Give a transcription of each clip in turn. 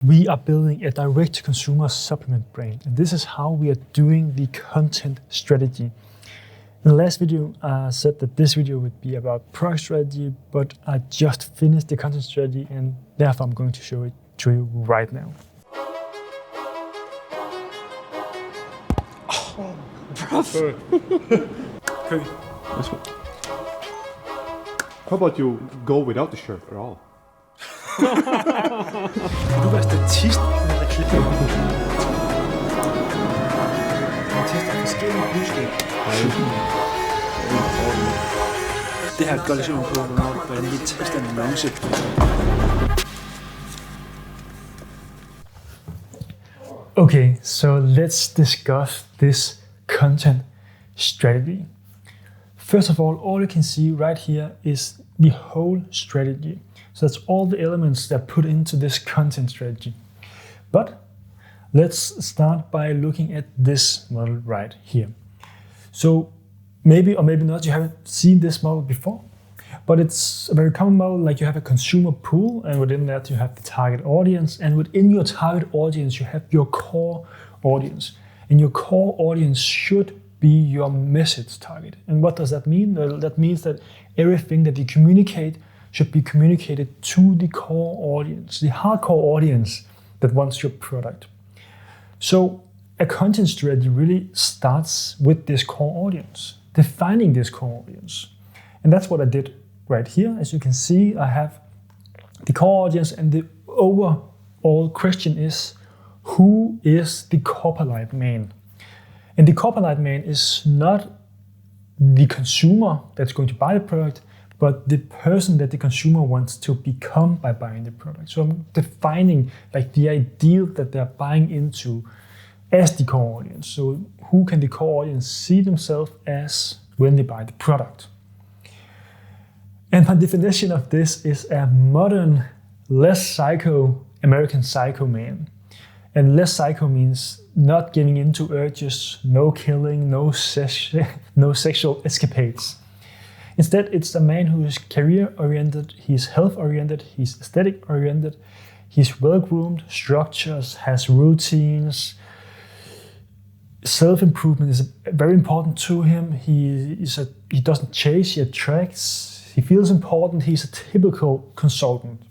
We are building a direct-to-consumer supplement brand, and this is how we are doing the content strategy. In the last video, I said that this video would be about product strategy, but I just finished the content strategy, and therefore I'm going to show it to you right now. Oh, prof. Okay. How about you go without the shirt at all? Kan du være statist med reklame? Man tester forskellige budskaber. Det her går lidt på, hvordan vi tester en annonce. Okay, so let's discuss this content strategy. First of all you can see right here is the whole strategy. So that's all the elements that are put into this content strategy. But let's start by looking at this model right here. So maybe or maybe not you haven't seen this model before, but it's a very common model. Like you have a consumer pool, and within that you have the target audience, and within your target audience you have your core audience. And your core audience should be your message target. And what does that mean? Well, that means that everything that you communicate should be communicated to the core audience, the hardcore audience that wants your product. So a content strategy really starts with this core audience, defining this core audience. And that's what I did right here. As you can see, I have the core audience, and the overall question is, who is the copyright man? And the copyright man is not the consumer that's going to buy the product, but the person that the consumer wants to become by buying the product. So I'm defining like the ideal that they're buying into as the core audience. So who can the core audience see themselves as when they buy the product? And my definition of this is a modern, less psycho American psycho man. And less psycho means not giving into urges, no killing, no sexual escapades. Instead, it's a man who is career-oriented, he's health-oriented, he's aesthetic-oriented, he's well-groomed, structures, has routines. Self-improvement is very important to him. He doesn't chase, he attracts. He feels important. He's a typical consultant,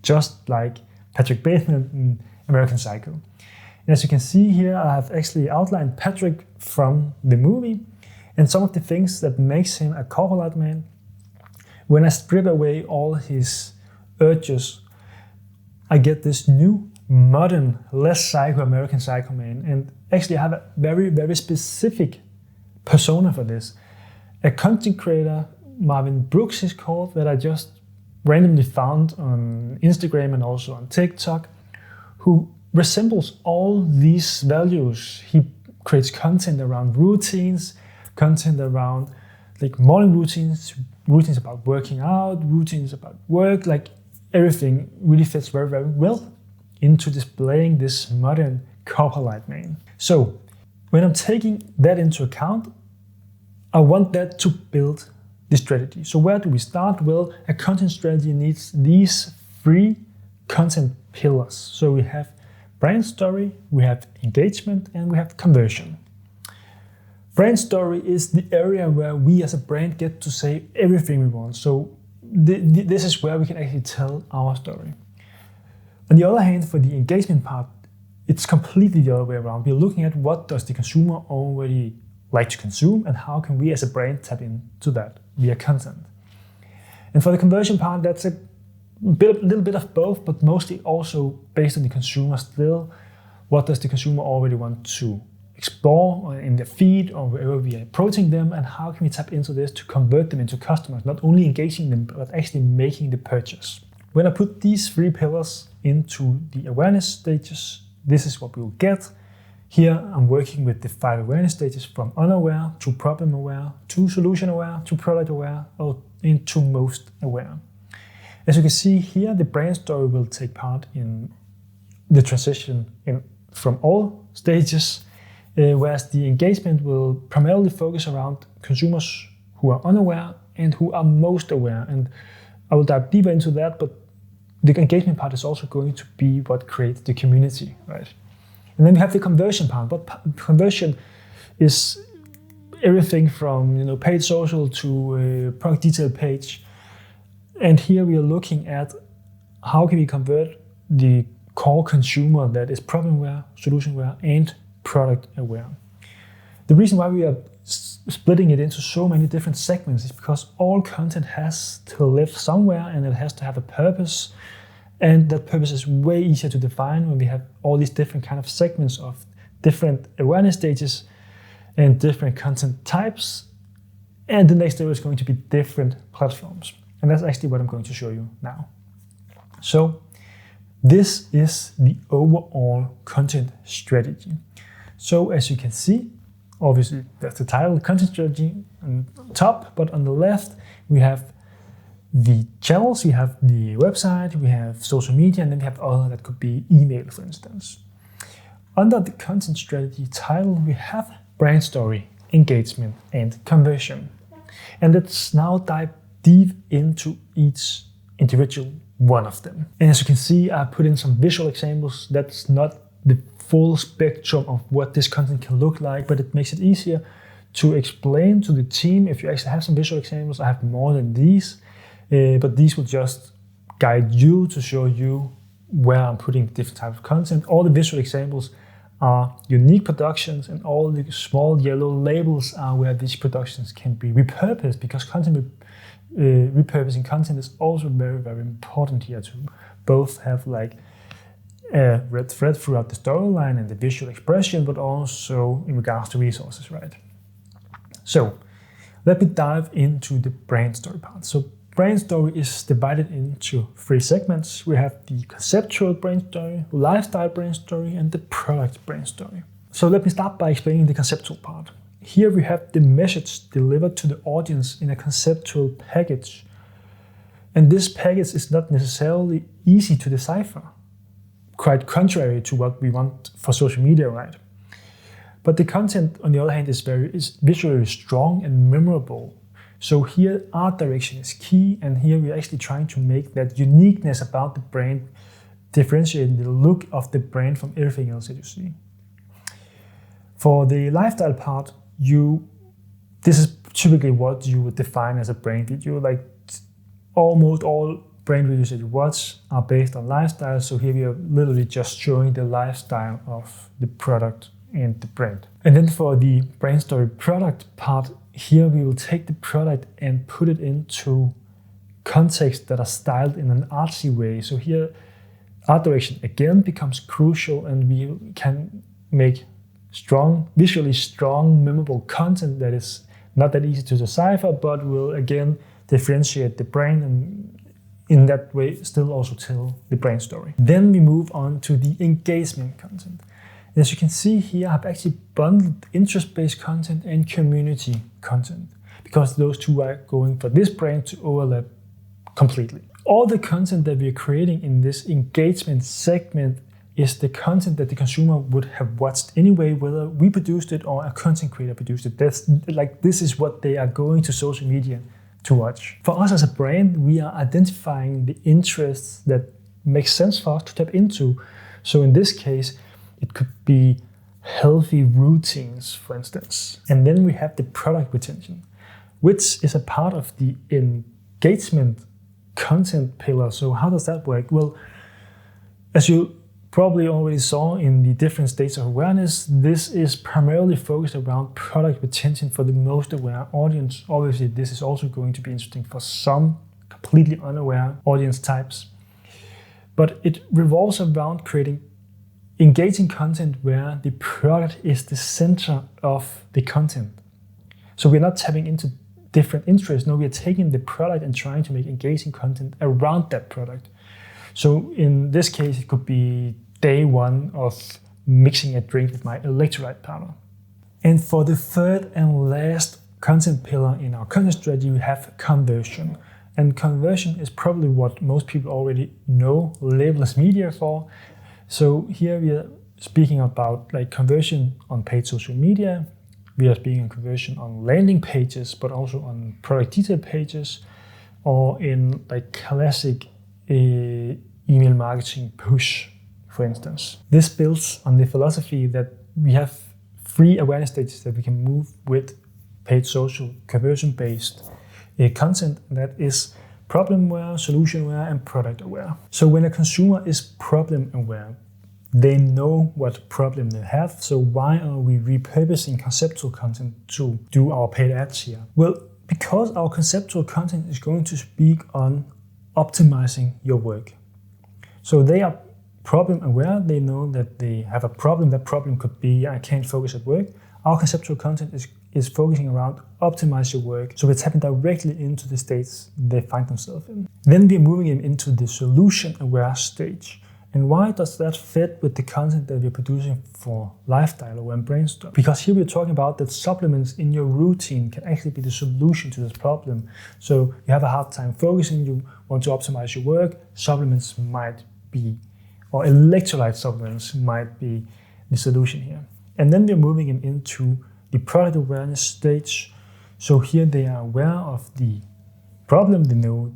just like Patrick Bateman in American Psycho. And as you can see here, I have actually outlined Patrick from the movie and some of the things that makes him a copyright man. When I strip away all his urges, I get this new, modern, less psycho American psycho man. And actually I have a very, very specific persona for this. A content creator, Marvin Brooks is called, that I just randomly found on Instagram and also on TikTok, who resembles all these values. He creates content around routines, content around like morning routines, routines about working out, routines about work, like everything really fits very, very well into displaying this modern copyright man. So when I'm taking that into account, I want that to build the strategy. So where do we start? Well, a content strategy needs these three content pillars. So we have brand story, we have engagement, and we have conversion. Brand story is the area where we as a brand get to say everything we want. So this is where we can actually tell our story. On the other hand, for the engagement part, it's completely the other way around. We're looking at what does the consumer already like to consume, and how can we as a brand tap into that via content. And for the conversion part, that's a little bit of both, but mostly also based on the consumer still. What does the consumer already want to explore in their feed or wherever we are approaching them, and how can we tap into this to convert them into customers, not only engaging them, but actually making the purchase. When I put these three pillars into the awareness stages, this is what we will get. Here I'm working with the 5 awareness stages, from unaware to problem aware, to solution aware, to product aware, or into most aware. As you can see here, the brand story will take part in the transition from all stages, whereas the engagement will primarily focus around consumers who are unaware and who are most aware. And I will dive deeper into that, but the engagement part is also going to be what creates the community, right? And then we have the conversion part. Conversion is everything from paid social to a product detail page. And here we are looking at how can we convert the core consumer that is problem aware, solution aware, and product aware. The reason why we are splitting it into so many different segments is because all content has to live somewhere and it has to have a purpose. And that purpose is way easier to define when we have all these different kind of segments of different awareness stages and different content types. And the next level is going to be different platforms. And that's actually what I'm going to show you now. So this is the overall content strategy. So as you can see, obviously that's the title, content strategy on top, but on the left we have the channels, we have the website, we have social media, and then we have other that could be email, for instance. Under the content strategy title, we have brand story, engagement, and conversion. And let's now dive deep into each individual one of them. And as you can see, I put in some visual examples. That's not the full spectrum of what this content can look like, but it makes it easier to explain to the team. If you actually have some visual examples, I have more than these. But these will just guide you to show you where I'm putting different types of content. All the visual examples are unique productions, and all the small yellow labels are where these productions can be repurposed, because repurposing content is also very, very important here to both have like a red thread throughout the storyline and the visual expression, but also in regards to resources, right? So let me dive into the brand story part. So brand story is divided into 3 segments. We have the conceptual brand story, lifestyle brand story, and the product brand story. So let me start by explaining the conceptual part. Here we have the message delivered to the audience in a conceptual package. And this package is not necessarily easy to decipher, quite contrary to what we want for social media, right? But the content, on the other hand, is visually strong and memorable. So here art direction is key, and here we're actually trying to make that uniqueness about the brand, differentiate the look of the brand from everything else that you see. For the lifestyle part, this is typically what you would define as a brand video. Like almost all brand videos that you watch are based on lifestyle. So here we are literally just showing the lifestyle of the product and the brand. And then for the brand story product part, here we will take the product and put it into context that are styled in an artsy way. So here art direction again becomes crucial, and we can make visually strong, memorable content that is not that easy to decipher, but will again differentiate the brand, and in that way still also tell the brand story. Then we move on to the engagement content. And as you can see here, I've actually bundled interest-based content and community content, because those two are going for this brand to overlap completely. All the content that we're creating in this engagement segment is the content that the consumer would have watched anyway, whether we produced it or a content creator produced it. This is what they are going to social media to watch. For us as a brand, we are identifying the interests that make sense for us to tap into. So in this case, it could be healthy routines, for instance. And then we have the product retention, which is a part of the engagement content pillar. So how does that work? Well, as you probably already saw in the different states of awareness, this is primarily focused around product retention for the most aware audience. Obviously, this is also going to be interesting for some completely unaware audience types. But it revolves around creating engaging content where the product is the center of the content. So we're not tapping into different interests. No, we are taking the product and trying to make engaging content around that product. So in this case, it could be day one of mixing a drink with my electrolyte powder. And for the third and last content pillar in our content strategy, we have conversion. And conversion is probably what most people already know labelless media for. So here we are speaking about like conversion on paid social media. We are speaking on conversion on landing pages, but also on product detail pages, or in like classic email marketing push, for instance. This builds on the philosophy that we have 3 awareness stages that we can move with paid social, conversion-based content, that is problem aware, solution aware, and product aware. So when a consumer is problem aware, they know what problem they have. So why are we repurposing conceptual content to do our paid ads here? Well, because our conceptual content is going to speak on optimizing your work. So they are problem aware. They know that they have a problem. That problem could be, I can't focus at work. Our conceptual content is focusing around optimize your work. So we're tapping directly into the states they find themselves in. Then we're moving them into the solution aware stage. And why does that fit with the content that we're producing for Lifestyle or Brainstorm? Because here we're talking about that supplements in your routine can actually be the solution to this problem. So you have a hard time focusing, you want to optimize your work, supplements might be, or electrolyte supplements might be the solution here. And then we're moving them into the product awareness stage. So here they are aware of the problem, they know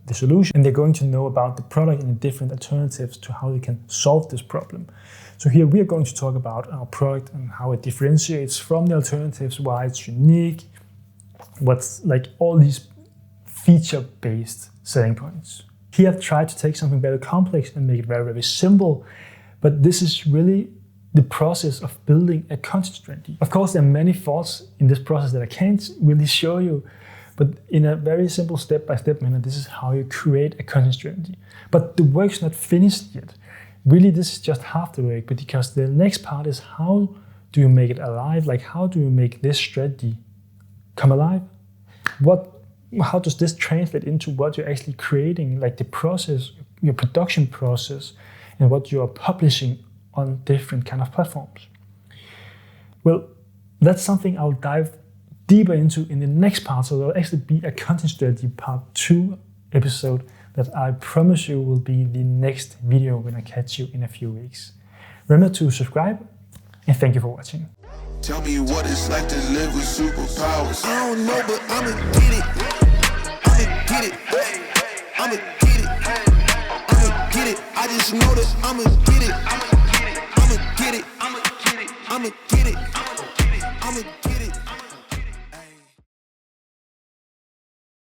the solution, and they're going to know about the product and the different alternatives to how they can solve this problem. So here we are going to talk about our product and how it differentiates from the alternatives, why it's unique, what's like all these feature-based selling points. Here I've tried to take something very complex and make it very, very simple, but this is really the process of building a content strategy. Of course, there are many thoughts in this process that I can't really show you, but in a very simple step-by-step manner, this is how you create a content strategy. But the work's not finished yet. Really, this is just half the work, but because the next part is how do you make it alive? Like, how do you make this strategy come alive? How does this translate into what you're actually creating, like the process, your production process, and what you're publishing on different kind of platforms? Well, that's something I'll dive deeper into in the next part. So there'll actually be a content strategy part 2 episode that I promise you will be the next video when I catch you in a few weeks. Remember to subscribe, and thank you for watching. Tell me what it's like to live with superpowers. I don't know, but I'ma get it. I'ma get it. I'ma get it. I'ma get it. I just know that I'ma get it. I'ma get it. I'ma get it. I'ma get it. I'ma get it.